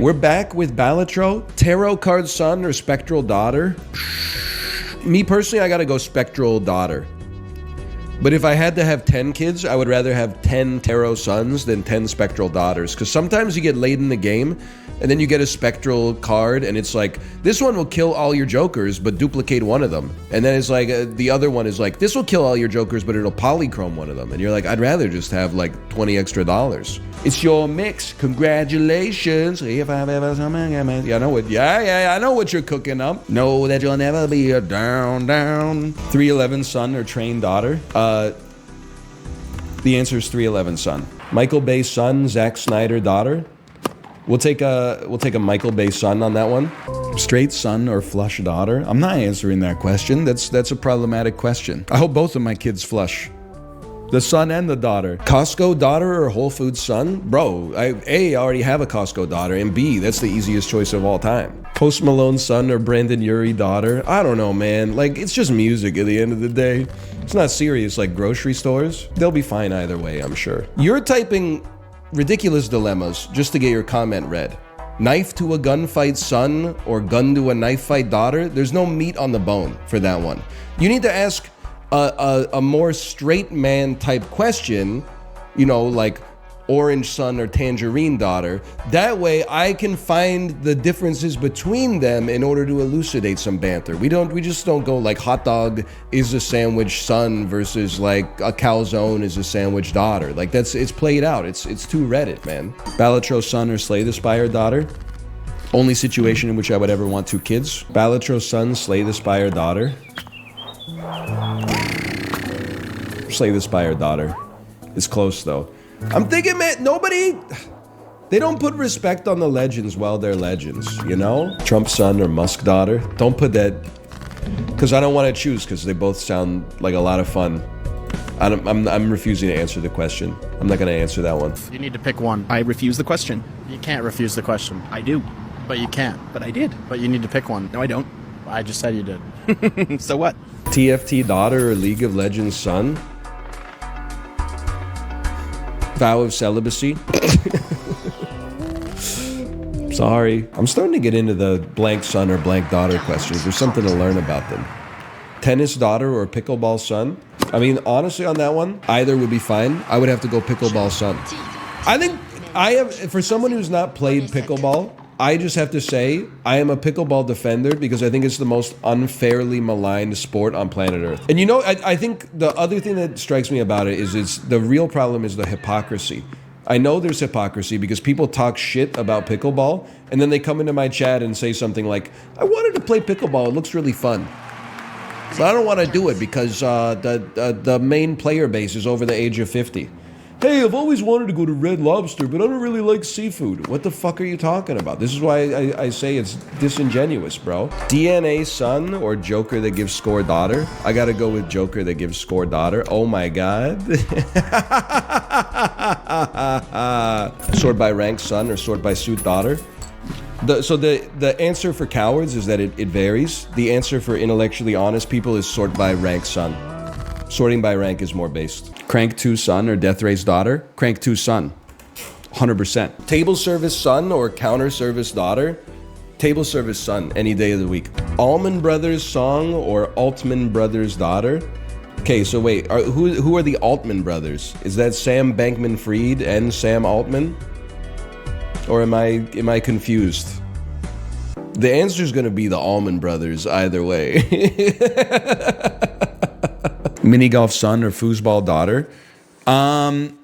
We're back with Balatro. Tarot card son or spectral daughter? Me personally, I gotta go spectral daughter. But if I had to have 10 kids, I would rather have 10 tarot sons than 10 spectral daughters. Because sometimes you get late in the game, and then you get a spectral card, and it's like, this one will kill all your jokers, but duplicate one of them. And then it's like, the other one is like, this will kill all your jokers, but it'll polychrome one of them. And you're like, I'd rather just have like 20 extra dollars. It's your mix. Congratulations. If I've ever something, I know what, I know what you're cooking up. Know that you'll never be a down. 311 son or trained daughter. The answer is 311 son. Michael Bay son, Zack Snyder daughter. We'll take a Michael Bay son on that one. Straight son or flush daughter. I'm not answering that question. That's a problematic question. I hope both of my kids flush. The son and the daughter. Costco daughter or Whole Foods son? Bro, I already have a Costco daughter, and B, that's the easiest choice of all time. Post Malone son or Brandon Urie daughter? I don't know, man. Like, it's just music at the end of the day. It's not serious like grocery stores. They'll be fine either way, I'm sure. You're typing ridiculous dilemmas just to get your comment read. Knife to a gunfight son or gun to a knife fight daughter? There's no meat on the bone for that one. You need to ask a more straight man type question, you know, like orange son or tangerine daughter. That way I can find the differences between them in order to elucidate some banter. We just don't go like hot dog is a sandwich son versus like a calzone is a sandwich daughter. Like it's played out. It's too Reddit, man. Balatro son or Slay the Spire daughter? Only situation in which I would ever want 2 kids. Balatro son, Slay the Spire daughter. Slay the Spire daughter. It's close though. I'm thinking, man, they don't put respect on the legends while they're legends, you know? Trump son or Musk daughter. Don't put that, because I don't want to choose, because they both sound like a lot of fun. I'm refusing to answer the question. I'm not going to answer that one. You need to pick one. I refuse the question. You can't refuse the question. I do. But you can't. But I did. But you need to pick one. No, I don't. I just said you did. So what? TFT daughter or League of Legends son? Vow of celibacy. Sorry. I'm starting to get into the blank son or blank daughter questions. There's something to learn about them. Tennis daughter or pickleball son? I mean, honestly on that one, either would be fine. I would have to go pickleball son. I think for someone who's not played pickleball, I just have to say, I am a pickleball defender because I think it's the most unfairly maligned sport on planet Earth. And you know, I think the other thing that strikes me about it is the real problem is the hypocrisy. I know there's hypocrisy because people talk shit about pickleball and then they come into my chat and say something like, I wanted to play pickleball, it looks really fun. But I don't want to do it because the main player base is over the age of 50. Hey, I've always wanted to go to Red Lobster, but I don't really like seafood. What the fuck are you talking about? This is why I say it's disingenuous, bro. DNA son or Joker that gives score daughter? I gotta go with Joker that gives score daughter. Oh my god. Sort by rank son or sort by suit daughter? So the answer for cowards is that it varies. The answer for intellectually honest people is sort by rank son. Sorting by rank is more based. Crank 2 son or Death Race daughter? Crank 2 son. 100%. Table service son or counter service daughter? Table service son, any day of the week. Allman Brothers song or Altman Brothers daughter? Okay, so wait, who are the Altman brothers? Is that Sam Bankman-Fried and Sam Altman? Or am I confused? The answer is going to be the Allman Brothers either way. Mini golf son or foosball daughter?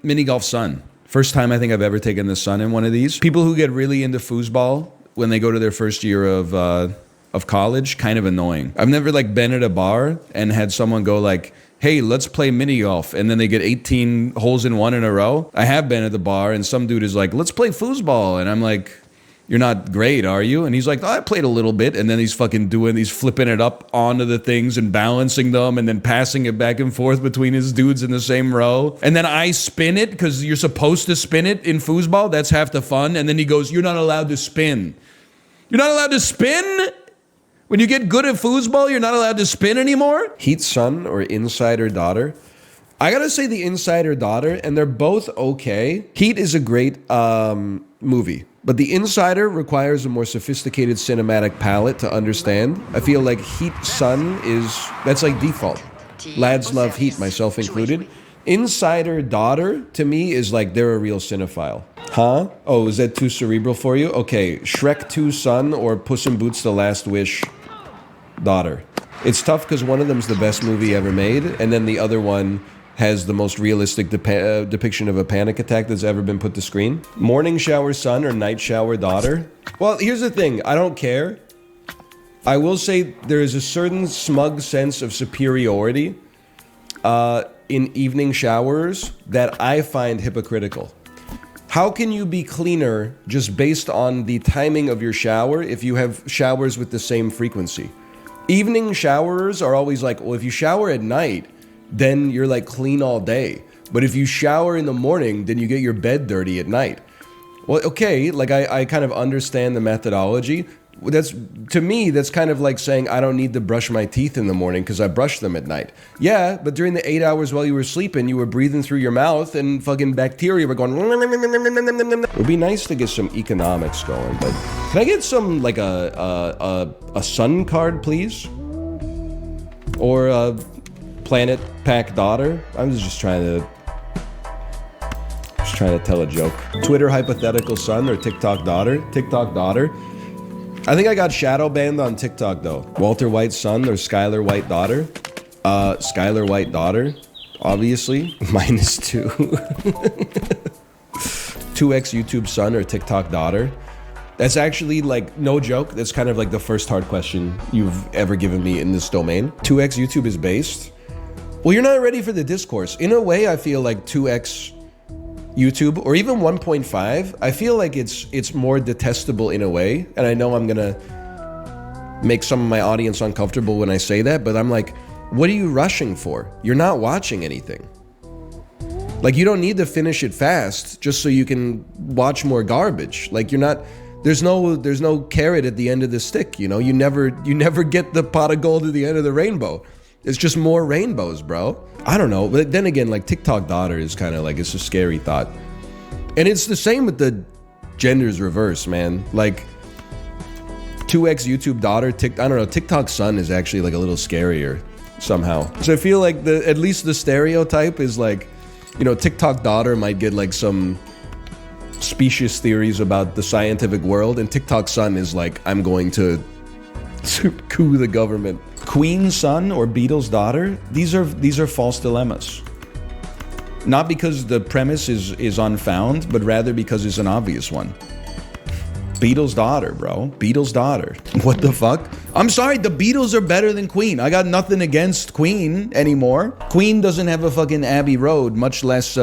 Mini golf son. First time I think I've ever taken the son in one of these. People who get really into foosball when they go to their first year of college, kind of annoying. I've never like been at a bar and had someone go like, hey, let's play mini golf, and then they get 18 holes in one in a row. I have been at the bar and some dude is like, let's play foosball, and I'm like, you're not great, are you? And he's like, oh, I played a little bit. And then he's flipping it up onto the things and balancing them and then passing it back and forth between his dudes in the same row. And then I spin it because you're supposed to spin it in foosball. That's half the fun. And then he goes, you're not allowed to spin. You're not allowed to spin? When you get good at foosball, you're not allowed to spin anymore? Heat son or insider daughter? I gotta say the insider daughter, and they're both okay. Heat is a great movie. But The Insider requires a more sophisticated cinematic palette to understand. I feel like Heat Sun that's like default. Lads love Heat, myself included. Insider Daughter, to me, is like they're a real cinephile. Huh? Oh, is that too cerebral for you? Okay, Shrek 2 Son or Puss in Boots The Last Wish Daughter. It's tough because one of them's the best movie ever made, and then the other one has the most realistic depiction of a panic attack that's ever been put to screen. Morning Shower Son or Night Shower Daughter? Well, here's the thing. I don't care. I will say there is a certain smug sense of superiority in evening showers that I find hypocritical. How can you be cleaner just based on the timing of your shower if you have showers with the same frequency? Evening showerers are always like, well, if you shower at night, then you're like clean all day. But if you shower in the morning, then you get your bed dirty at night. Well, okay, like I kind of understand the methodology. To me, that's kind of like saying I don't need to brush my teeth in the morning because I brush them at night. Yeah, but during the 8 hours while you were sleeping, you were breathing through your mouth and fucking bacteria were going. It would be nice to get some economics going, but can I get some like a sun card, please? Or a Planet Pack Daughter? I'm just trying to tell a joke. Twitter hypothetical son or TikTok daughter? TikTok daughter. I think I got shadow banned on TikTok though. Walter White son or Skylar White daughter? Skylar White daughter, obviously. -2. 2x YouTube son or TikTok daughter? That's actually like, no joke, that's kind of like the first hard question you've ever given me in this domain. 2x YouTube is based? Well, you're not ready for the discourse. In a way, I feel like 2x YouTube, or even 1.5, I feel like it's more detestable in a way, and I know I'm gonna make some of my audience uncomfortable when I say that, but I'm like, what are you rushing for? You're not watching anything. Like, you don't need to finish it fast just so you can watch more garbage. Like, you're not, there's no carrot at the end of the stick, you know? You never get the pot of gold at the end of the rainbow. It's just more rainbows, bro. I don't know, but then again, like TikTok daughter is kind of like, it's a scary thought. And it's the same with the genders reverse, man. Like 2x YouTube daughter, I don't know, TikTok son is actually like a little scarier somehow. So I feel like at least the stereotype is like, you know, TikTok daughter might get like some specious theories about the scientific world, and TikTok son is like, I'm going to coup the government. Queen son or Beatles daughter? These are false dilemmas. Not because the premise is unfound, but rather because it's an obvious one. Beatles daughter, bro. Beatles daughter. What the fuck? I'm sorry, the Beatles are better than Queen. I got nothing against Queen anymore. Queen doesn't have a fucking Abbey Road, much less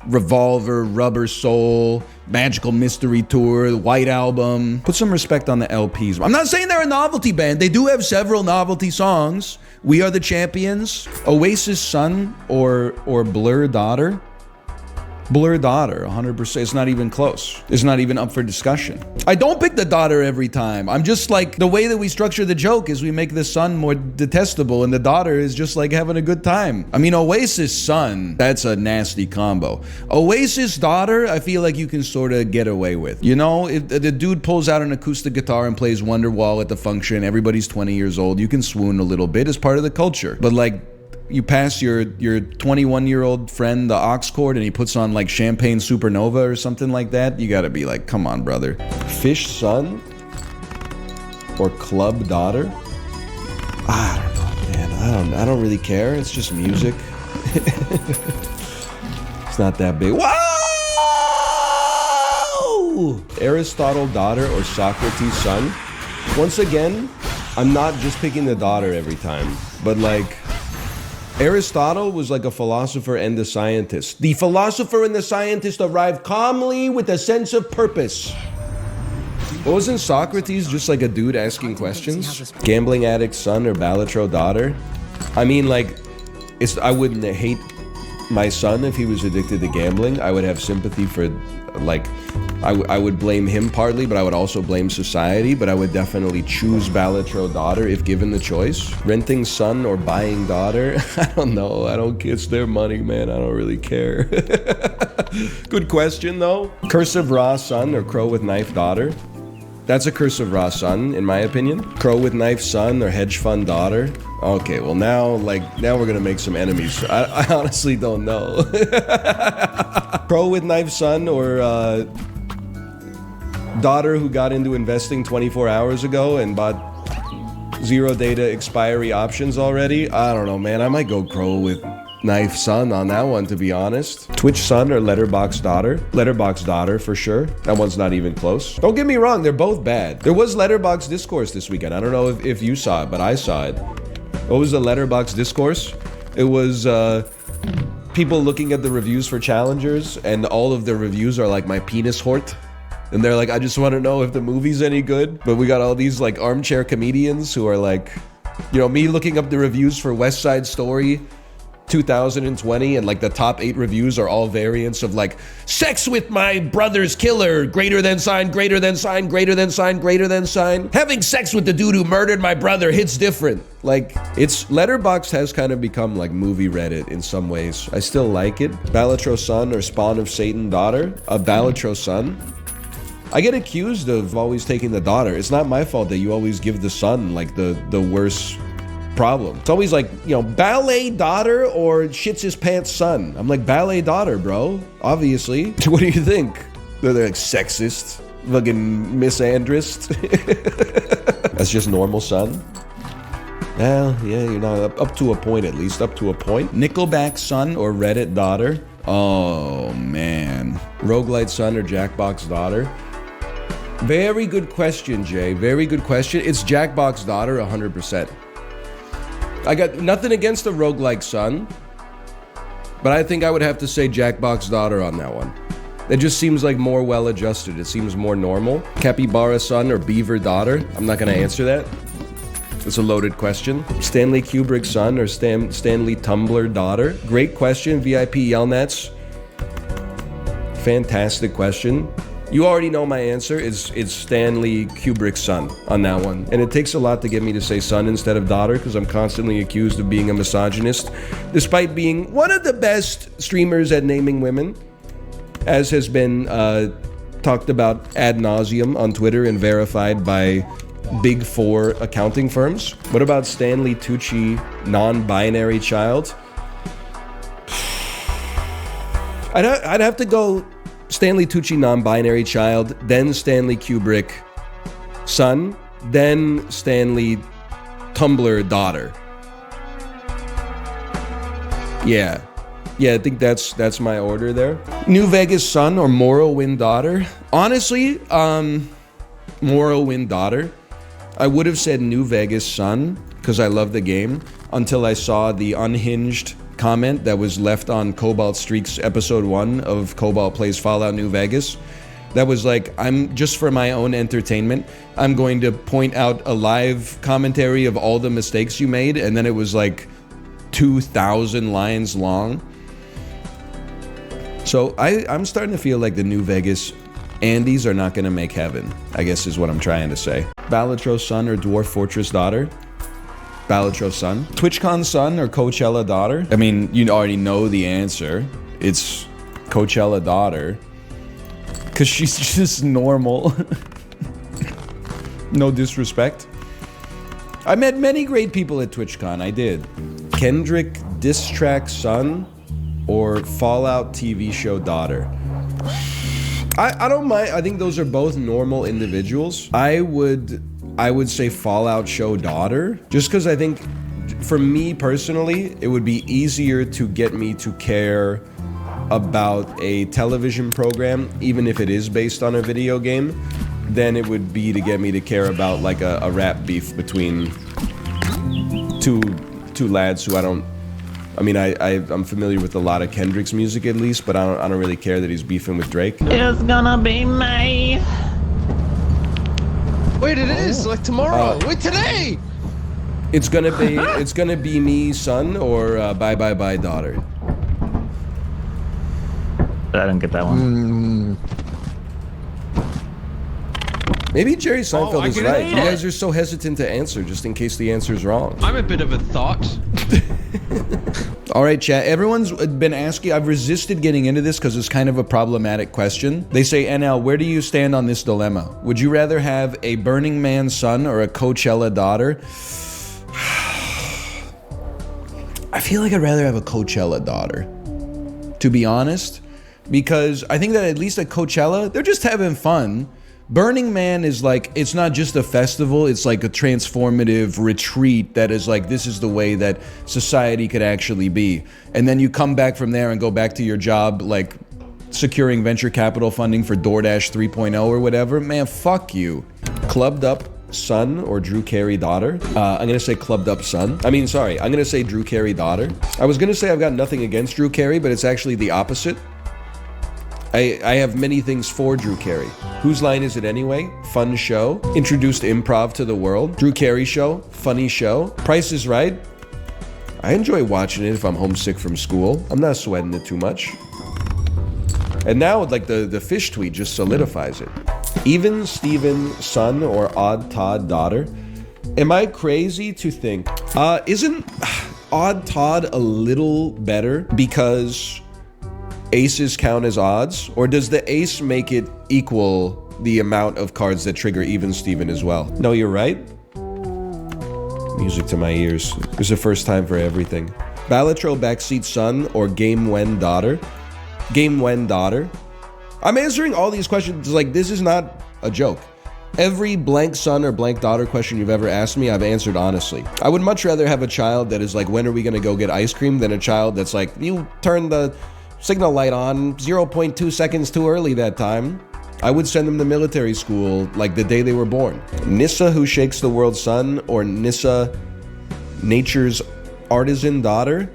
Revolver, Rubber Soul, Magical Mystery Tour, the White Album. Put some respect on the LPs. I'm not saying they're a novelty band. They do have several novelty songs. We Are the Champions. Oasis son or Blur daughter? Blur daughter, 100%. It's not even close. It's not even up for discussion. I don't pick the daughter every time. I'm just like, the way that we structure the joke is we make the son more detestable and the daughter is just like having a good time. I mean, Oasis son, that's a nasty combo. Oasis daughter, I feel like you can sort of get away with. You know, if the dude pulls out an acoustic guitar and plays Wonderwall at the function, everybody's 20 years old, you can swoon a little bit as part of the culture. But like, you pass your 21-year-old friend the aux cord and he puts on like Champagne Supernova or something like that, you gotta be like, come on, brother. Fish son or club daughter? I don't know, man. I don't really care. It's just music. It's not that big. Whoa! Aristotle daughter or Socrates son? Once again, I'm not just picking the daughter every time, but like, Aristotle was like a philosopher and a scientist. The philosopher and the scientist arrived calmly with a sense of purpose. Wasn't Socrates just like a dude asking questions? Gambling addict son or Balatro daughter? I mean, like, I wouldn't hate my son if he was addicted to gambling. I would have sympathy for, like, I would blame him partly, but I would also blame society. But I would definitely choose Balatro daughter if given the choice. Renting son or buying daughter? I don't know. I don't. It's their money, man. I don't really care. Good question, though. Cursive Ra son or Crow with knife daughter? That's a Cursive Ra son, in my opinion. Crow with knife son or hedge fund daughter? Okay, well now we're gonna make some enemies. I honestly don't know. Crow with knife son or daughter who got into investing 24 hours ago and bought zero data expiry options already? I don't know, man. I might go Crow with knife son on that one, to be honest. Twitch son or Letterbox daughter? Letterbox daughter for sure. That one's not even close. Don't get me wrong, they're both bad. There was Letterbox discourse this weekend. I don't know if you saw it, but I saw it. What was the Letterbox discourse? It was people looking at the reviews for challengers, and all of the reviews are like my penis hort. And they're like, I just want to know if the movie's any good. But we got all these like armchair comedians who are like, you know, me looking up the reviews for West Side Story 2020, and like the top 8 reviews are all variants of like, sex with my brother's killer, greater than sign, greater than sign, greater than sign, greater than sign. Having sex with the dude who murdered my brother hits different. Like, it's Letterboxd has kind of become like movie Reddit in some ways. I still like it. Balatro son or spawn of Satan daughter? A Balatro son? I get accused of always taking the daughter. It's not my fault that you always give the son like the worst problem. It's always like, you know, ballet daughter or shits his pants son. I'm like, ballet daughter, bro. Obviously. What do you think? They're like sexist, fucking misandrist. That's just normal son. Well, yeah, you're not up to a point at least. Up to a point. Nickelback son or Reddit daughter? Oh man. Roguelite son or Jackbox daughter? Very good question, Jay. Very good question. It's Jackbox daughter 100%. I got nothing against the roguelike son, but I think I would have to say Jackbox daughter on that one. It just seems like more well-adjusted. It seems more normal. Capybara son or Beaver daughter? I'm not going to answer that. It's a loaded question. Stanley Kubrick son or Stanley Tumblr daughter? Great question, VIP Yelnats. Fantastic question. You already know my answer. It's Stanley Kubrick's son on that one. And it takes a lot to get me to say son instead of daughter because I'm constantly accused of being a misogynist, despite being one of the best streamers at naming women, as has been talked about ad nauseum on Twitter and verified by Big Four accounting firms. What about Stanley Tucci, non-binary child? I'd have to go Stanley Tucci, non-binary child, then Stanley Kubrick, son, then Stanley Tumblr daughter. Yeah, I think that's my order there. New Vegas son or Morrowind daughter? Honestly, Morrowind daughter. I would have said New Vegas son because I love the game until I saw the unhinged comment that was left on Cobalt Streaks episode 1 of Cobalt Plays Fallout New Vegas. That was like, I'm just for my own entertainment, I'm going to point out a live commentary of all the mistakes you made, and then it was like 2,000 lines long. So I'm starting to feel like the New Vegas Andes are not going to make heaven, I guess is what I'm trying to say. Balatro son or Dwarf Fortress daughter? Balatro son. TwitchCon son or Coachella daughter? I mean, you already know the answer. It's Coachella daughter. Because she's just normal. No disrespect. I met many great people at TwitchCon, I did. Kendrick diss track son or Fallout TV show daughter? I don't mind. I think those are both normal individuals. I would say Fallout show daughter, just because I think, for me personally, it would be easier to get me to care about a television program, even if it is based on a video game, than it would be to get me to care about like a rap beef between two lads who I don't. I mean, I'm familiar with a lot of Kendrick's music at least, but I don't really care that he's beefing with Drake. It's gonna be May. Wait, it is like tomorrow. Wait, today. It's gonna be me, son, or bye bye bye, daughter. I didn't get that one. Maybe Jerry Seinfeld I is can right. read You it. guys are so hesitant to answer just in case the answer is wrong. I'm a bit of a thought. All right, chat. Everyone's been asking. I've resisted getting into this because it's kind of a problematic question. They say, NL, where do you stand on this dilemma? Would you rather have a Burning Man son or a Coachella daughter? I feel like I'd rather have a Coachella daughter, to be honest, because I think that at least at Coachella, they're just having fun. Burning Man is like, it's not just a festival, it's like a transformative retreat that is like, this is the way that society could actually be. And then you come back from there and go back to your job, like securing venture capital funding for DoorDash 3.0 or whatever. Man, fuck you. Clubbed up son or Drew Carey daughter? I'm gonna say clubbed up son. I'm gonna say Drew Carey daughter. I was gonna say I've got nothing against Drew Carey, but it's actually the opposite. I have many things for Drew Carey. Whose Line Is It Anyway? Fun show. Introduced improv to the world. Drew Carey show. Funny show. Price is Right. I enjoy watching it if I'm homesick from school. I'm not sweating it too much. And now, like, the fish tweet just solidifies it. Even Steven son or Odd Todd daughter? Am I crazy to think, isn't Odd Todd a little better because aces count as odds? Or does the ace make it equal the amount of cards that trigger even Steven as well? No, you're right. Music to my ears. There's a first time for everything. Balatro backseat son or Game Wen daughter? Game Wen daughter. I'm answering all these questions like this is not a joke. Every blank son or blank daughter question you've ever asked me, I've answered honestly. I would much rather have a child that is like, when are we gonna go get ice cream, than a child that's like, you turn the signal light on 0.2 seconds too early that time. I would send them to military school like the day they were born. Nissa Who Shakes the World's Son or Nissa Nature's Artisan daughter?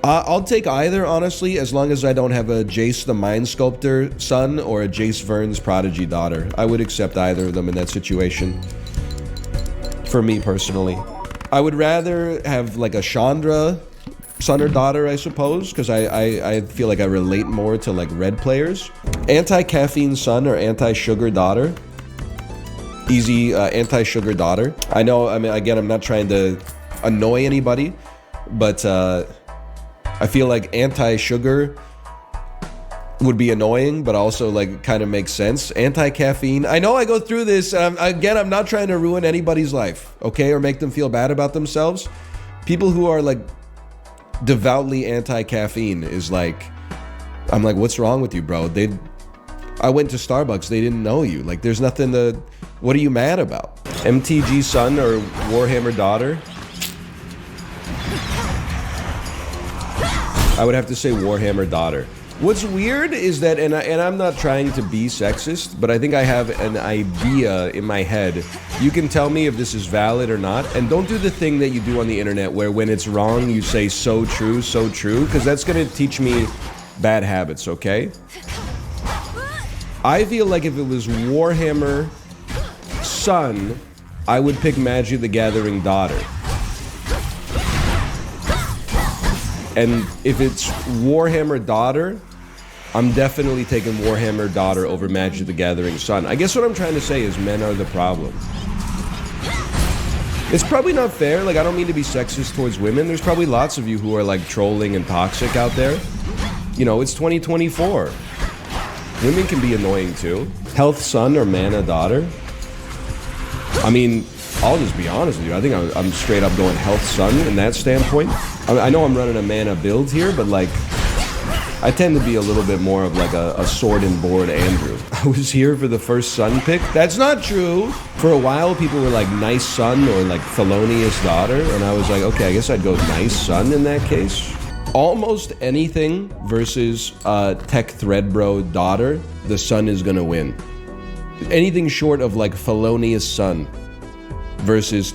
I'll take either, honestly, as long as I don't have a Jace the Mind Sculptor son or a Jace Vern's Prodigy daughter. I would accept either of them in that situation. For me, personally. I would rather have like a Chandra son or daughter, I suppose, because I feel like I relate more to like red players. Anti-caffeine son or anti-sugar daughter? Easy anti-sugar daughter. I know, I mean, again, I'm not trying to annoy anybody, but I feel like anti-sugar would be annoying, but also like kind of makes sense. Anti-caffeine. I know I go through this. Again, I'm not trying to ruin anybody's life, okay, or make them feel bad about themselves. People who are like devoutly anti-caffeine is like, I'm like, what's wrong with you, bro? I went to Starbucks. They didn't know you. Like, there's nothing to. What are you mad about? MTG son or Warhammer daughter? I would have to say Warhammer daughter. What's weird is that, and I'm not trying to be sexist, but I think I have an idea in my head. You can tell me if this is valid or not, and don't do the thing that you do on the internet where when it's wrong, you say so true, because that's gonna teach me bad habits, okay? I feel like if it was Warhammer son, I would pick Magic the Gathering daughter. And if it's Warhammer daughter, I'm definitely taking Warhammer daughter over Magic the Gathering son. I guess what I'm trying to say is men are the problem. It's probably not fair. Like, I don't mean to be sexist towards women. There's probably lots of you who are like trolling and toxic out there. You know, it's 2024. Women can be annoying too. Health son or mana daughter? I mean, I'll just be honest with you. I think I'm straight up going health son in that standpoint. I know I'm running a mana build here, but like, I tend to be a little bit more of like a sword and board Andrew. I was here for the first son pick. That's not true. For a while, people were like nice son or like felonious daughter, and I was like, okay, I guess I'd go nice son in that case. Almost anything versus Tech Threadbro daughter, the son is gonna win. Anything short of like felonious son versus,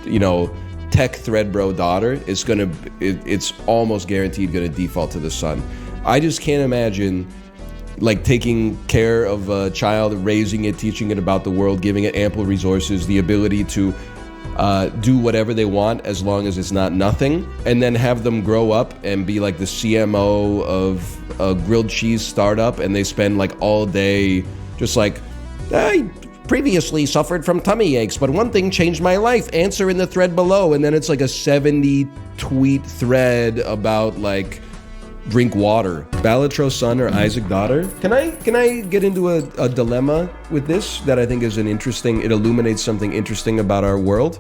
you know, Tech Threadbro daughter is gonna, it's almost guaranteed gonna default to the son. I just can't imagine like taking care of a child, raising it, teaching it about the world, giving it ample resources, the ability to do whatever they want as long as it's not nothing, and then have them grow up and be like the CMO of a grilled cheese startup, and they spend like all day just like, hey, previously suffered from tummy aches, but one thing changed my life. Answer in the thread below. And then it's like a 70 tweet thread about like drink water. Balatro son or Isaac daughter? Can I get into a dilemma with this that I think is it illuminates something interesting about our world?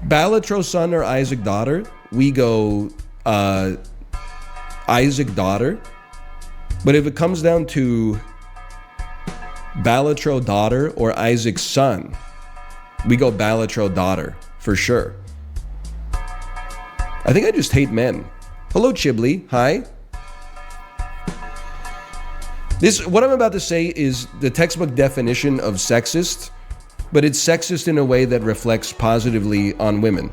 Balatro son or Isaac daughter? We go Isaac daughter. But if it comes down to Balatro daughter or Isaac's son, we go Balatro daughter for sure. I think I just hate men. Hello, Chiblee. Hi. What I'm about to say is the textbook definition of sexist, but it's sexist in a way that reflects positively on women.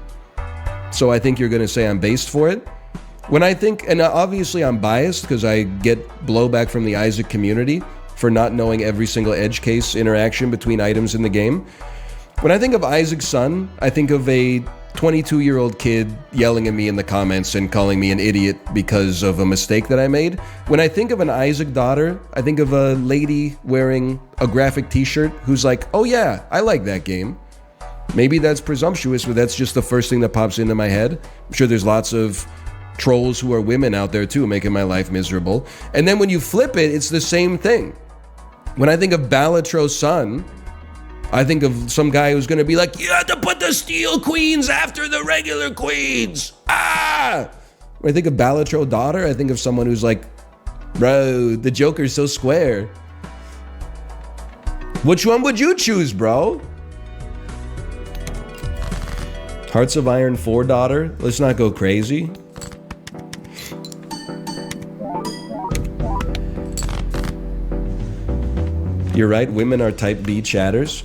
So I think you're going to say I'm based for it. When I think, and obviously I'm biased because I get blowback from the Isaac community for not knowing every single edge case interaction between items in the game. When I think of Isaac's son, I think of a 22-year-old kid yelling at me in the comments and calling me an idiot because of a mistake that I made. When I think of an Isaac daughter, I think of a lady wearing a graphic t-shirt who's like, oh yeah, I like that game. Maybe that's presumptuous, but that's just the first thing that pops into my head. I'm sure there's lots of trolls who are women out there too, making my life miserable. And then when you flip it, it's the same thing. When I think of Balatro's son, I think of some guy who's going to be like, you have to put the steel queens after the regular queens. Ah! When I think of Balatro daughter, I think of someone who's like, bro, the Joker's so square. Which one would you choose, bro? Hearts of Iron 4 daughter? Let's not go crazy. You're right, women are type B chatters.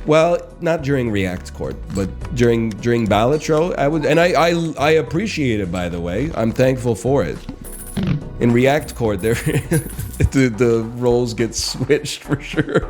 Well, not during React Court, but during Balatro, I would, and I appreciate it, by the way. I'm thankful for it. In React Court, the roles get switched for sure.